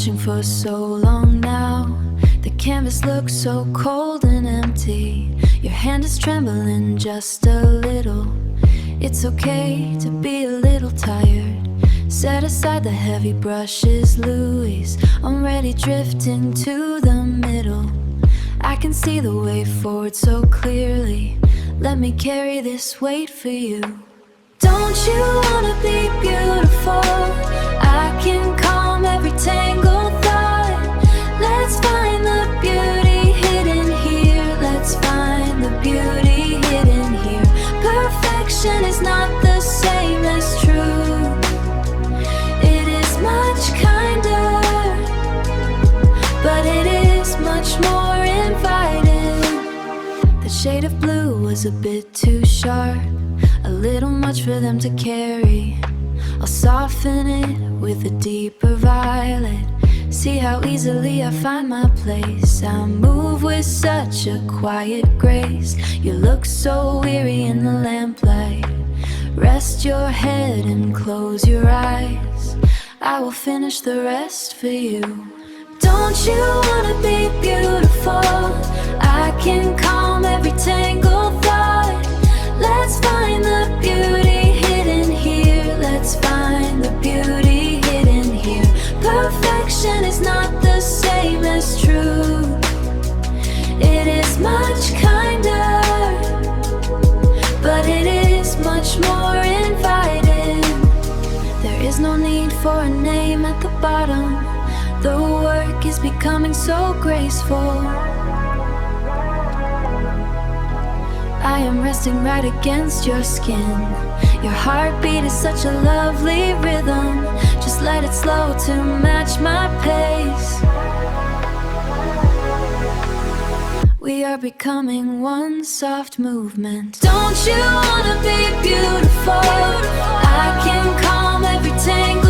watching for so long now. The canvas looks so cold and empty. Your hand is trembling just a little. It's okay to be a little tired. Set aside the heavy brushes, Louise. I'm ready drifting to the middle. I can see the way forward so clearly. Let me carry this weight for you. Don't you wanna be beautiful? I can calm every tangled thought. Let's find the beauty hidden here. Let's find the beauty hidden here. Perfection is not the same as true. It is much kinder, but it is much more inviting. The shade of blue was a bit too sharp, a little much for them to carry. I'll soften it with a deeper violet. See how easily I find my place. I move with such a quiet grace. You look so weary in the lamplight. Rest your head and close your eyes. I will finish the rest for you. Don't you wanna be beautiful? I can calm every tangled thought. Let's find the beauty hidden here. Let's find the beauty hidden here. Perfection is not the same as true. It is much kinder, but it is much more inviting. There is no need for a name at the bottom. The work is becoming so graceful. I am resting right against your skin. Your heartbeat is such a lovely rhythm. Just let it slow to match my pace. We are becoming one soft movement. Don't you wanna be beautiful? I can calm every tangle